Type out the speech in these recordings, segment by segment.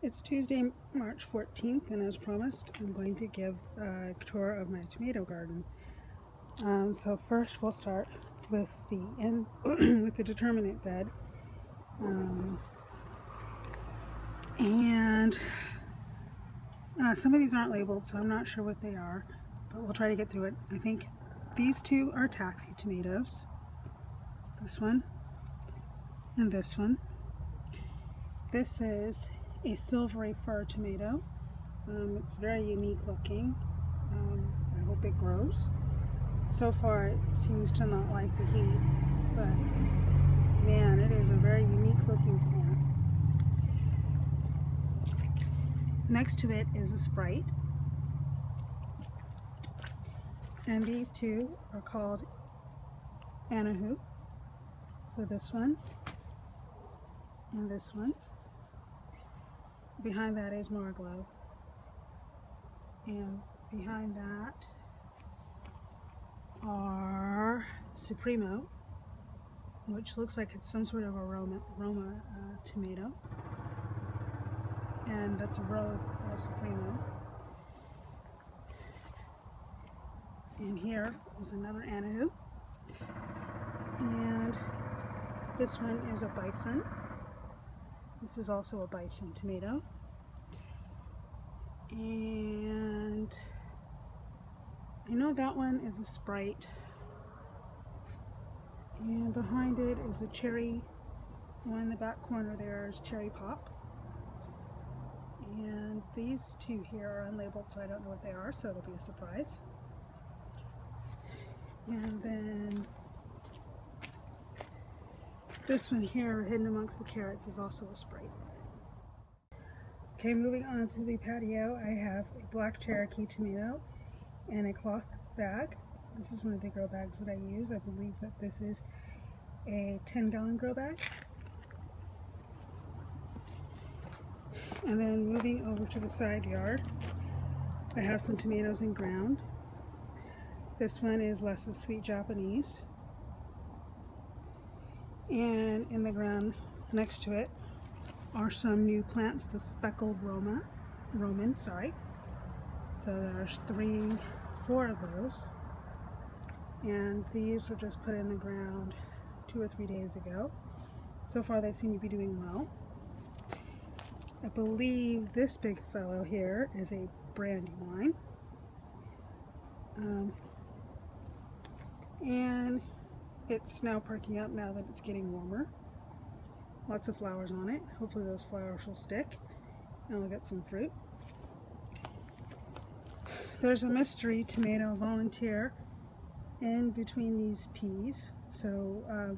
It's Tuesday, March 14th, and as promised, I'm going to give a tour of my tomato garden. So first we'll start with the with the determinate bed. And some of these aren't labeled, so I'm not sure what they are, but we'll try to get through it. I think these two are taxi tomatoes. This one and this one. This is a silvery fir tomato. It's very unique looking. I hope it grows. So far it seems to not like the heat, but man, it is a very unique looking plant. Next to it is a Sprite, and these two are called Anahu. So this one and this one. Behind that is Marglo, and behind that are Supremo, which looks like it's some sort of Roma tomato, and that's a row of Supremo. And here is another Anahu, and this one is a Bison. This is also a Bison tomato, and I know that one is a Sprite, and behind it is a cherry. The one in the back corner there is Cherry Pop, and these two here are unlabeled, so I don't know what they are, so it'll be a surprise. And then this one here, hidden amongst the carrots, is also a Sprite. Okay, moving on to the patio, I have a black Cherokee tomato and a cloth bag. This is one of the grow bags that I use. I believe that this is a 10-gallon grow bag. And then moving over to the side yard, I have some tomatoes in ground. This one is Lessa's Sweet Japanese. And in the ground next to it are some new plants, the speckled Roman. So there's 4 of those. And these were just put in the ground 2 or 3 days ago. So far they seem to be doing well. I believe this big fellow here is a Brandywine. And it's now perking up now that it's getting warmer. Lots of flowers on it. Hopefully those flowers will stick and we'll get some fruit. There's a mystery tomato volunteer in between these peas. So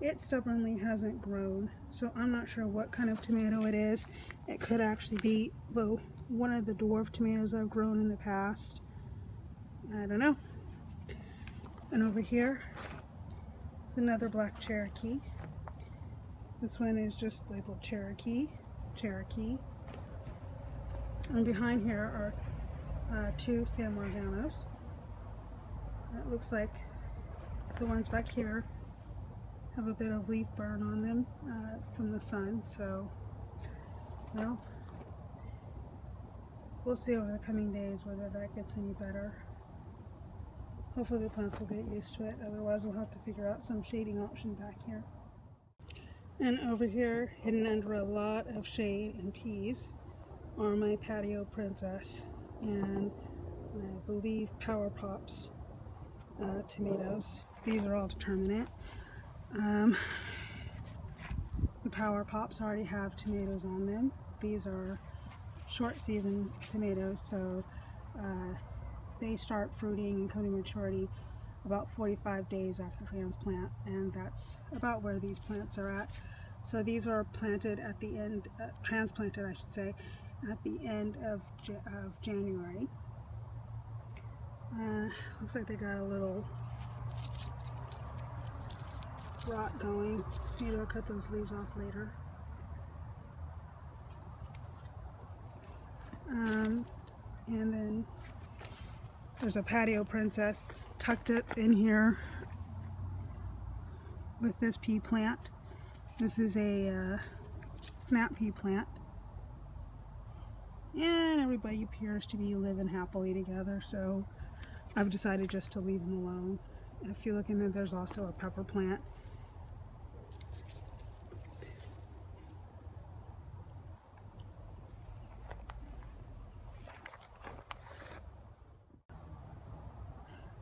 it stubbornly hasn't grown. So I'm not sure what kind of tomato it is. It could actually be one of the dwarf tomatoes I've grown in the past. I don't know. And over here is another black Cherokee. This one is just labeled Cherokee. And behind here are 2 San Marzanos. It looks like the ones back here have a bit of leaf burn on them from the sun. So, well, we'll see over the coming days whether that gets any better. Hopefully the plants will get used to it, otherwise we'll have to figure out some shading option back here. And over here, hidden under a lot of shade and peas, are my Patio Princess and I believe Power Pops tomatoes. These are all determinate. The Power Pops already have tomatoes on them. These are short season tomatoes, so they start fruiting and come to maturity about 45 days after transplant, and that's about where these plants are at. So these are planted at the end, transplanted I should say, at the end of January. Looks like they got a little rot going. Maybe I'll cut those leaves off later. And then there's a Patio Princess tucked up in here with this pea plant. This is a snap pea plant. and everybody appears to be living happily together, so I've decided just to leave them alone. If you look in there, there's also a pepper plant.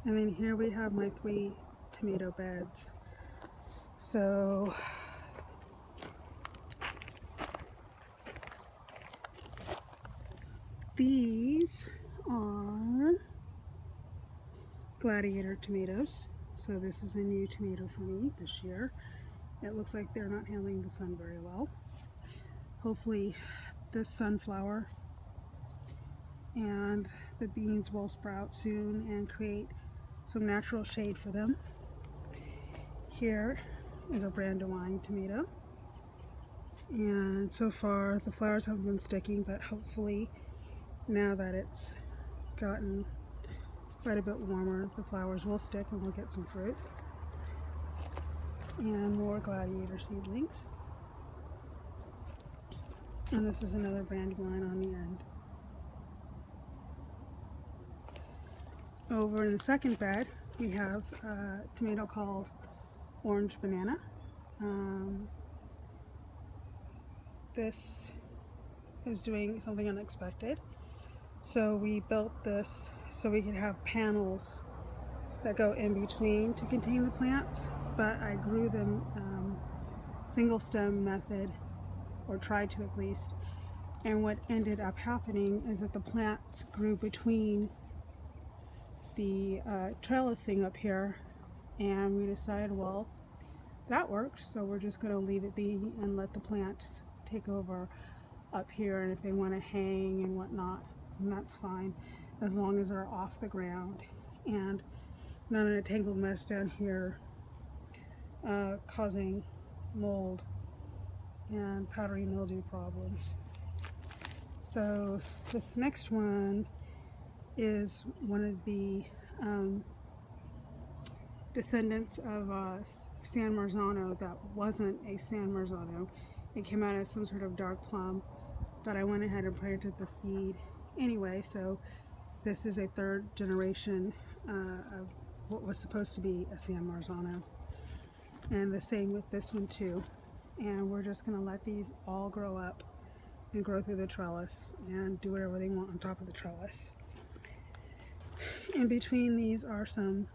And then here we have my 3 tomato beds. So these are Gladiator tomatoes. So this is a new tomato for me this year. It looks like they're not handling the sun very well. Hopefully this sunflower and the beans will sprout soon and create some natural shade for them. Here is a Brandywine tomato, and so far the flowers haven't been sticking, but hopefully now that it's gotten quite a bit warmer, the flowers will stick and we'll get some fruit. And more Gladiator seedlings. And this is another Brandywine on the end. Over in the second bed, we have a tomato called Orange Banana. This is doing something unexpected. So we built this so we could have panels that go in between to contain the plants, but I grew them single stem method, or tried to at least. And what ended up happening is that the plants grew between the trellising up here, and we decided, well, that works, so we're just going to leave it be and let the plants take over up here, and if they want to hang and whatnot, and that's fine, as long as they're off the ground and not in a tangled mess down here, causing mold and powdery mildew problems. So this next one is one of the descendants of San Marzano that wasn't a San Marzano. It came out as some sort of dark plum, but I went ahead and planted the seed anyway, so this is a 3rd generation of what was supposed to be a San Marzano. And the same with this one too. And we're just going to let these all grow up and grow through the trellis and do whatever they want on top of the trellis. In between these are some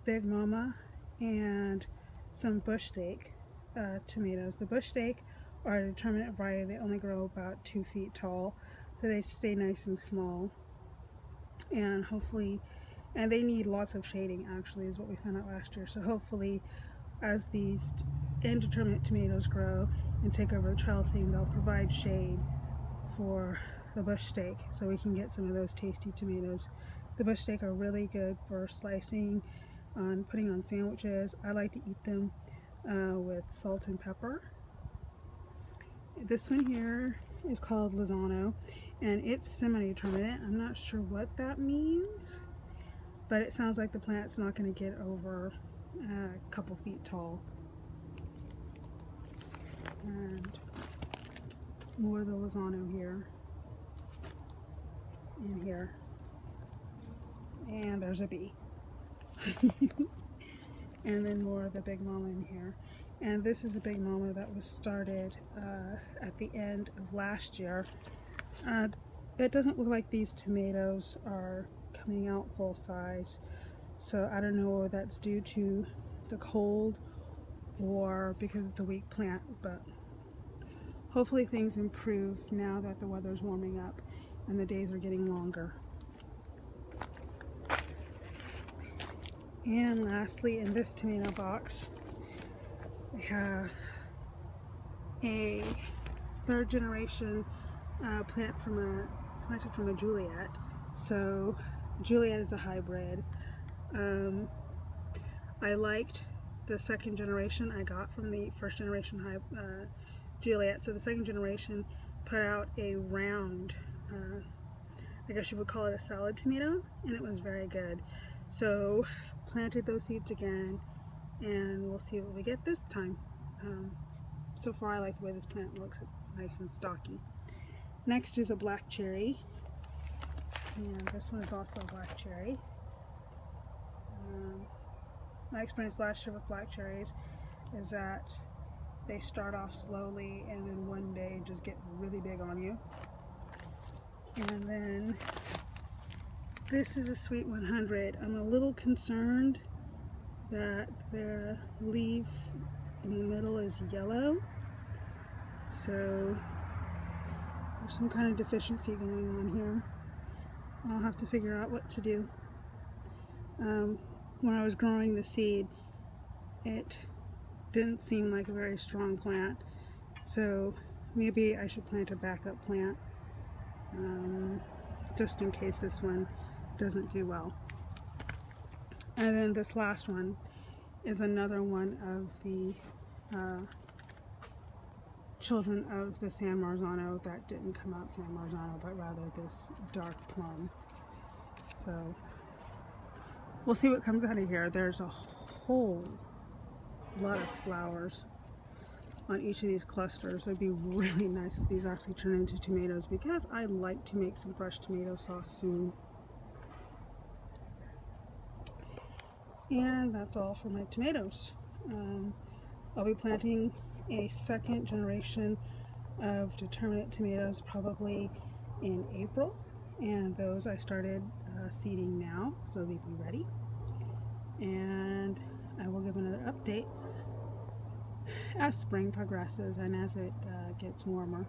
Big Mama and some bush steak tomatoes. The bush steak are a determinate variety. They only grow about 2 feet tall, so they stay nice and small. And hopefully, and they need lots of shading, actually, is what we found out last year. So hopefully, as these indeterminate tomatoes grow and take over the trellising, they'll provide shade for the bush steak, so we can get some of those tasty tomatoes. The bush steak are really good for slicing and putting on sandwiches. I like to eat them with salt and pepper. This one here is called Lozano, and it's semi-determinate. I'm not sure what that means, but it sounds like the plant's not going to get over a couple feet tall. And more of the Lozano here and here, and there's a bee. And then more of the Big Mama in here. And this is a Big Mama that was started at the end of last year. It doesn't look like these tomatoes are coming out full size, so I don't know whether that's due to the cold or because it's a weak plant, but hopefully things improve now that the weather's warming up and the days are getting longer. And lastly, in this tomato box, we have a 3rd generation planted from a Juliet. So Juliet is a hybrid. I liked the 2nd generation I got from the 1st generation Juliet. So the 2nd generation put out a round, I guess you would call it a salad tomato, and it was very good. So planted those seeds again, and we'll see what we get this time. So far I like the way this plant looks. It's nice and stocky. Next is a black cherry, and this one is also a black cherry. My experience last year with black cherries is that they start off slowly and then one day just get really big on you. And then this is a Sweet 100. I'm a little concerned that the leaf in the middle is yellow, so there's some kind of deficiency going on here. I'll have to figure out what to do. When I was growing the seed, it didn't seem like a very strong plant, so maybe I should plant a backup plant just in case this one doesn't do well. And then this last one is another one of the children of the San Marzano that didn't come out San Marzano, but rather this dark plum. So we'll see what comes out of here. There's a whole lot of flowers on each of these clusters. It'd be really nice if these actually turn into tomatoes, because I like to make some fresh tomato sauce soon. And that's all for my tomatoes. I'll be planting a second generation of determinate tomatoes probably in April, and those I started seeding now, so they'll be ready. And I will give another update as spring progresses and as it gets warmer.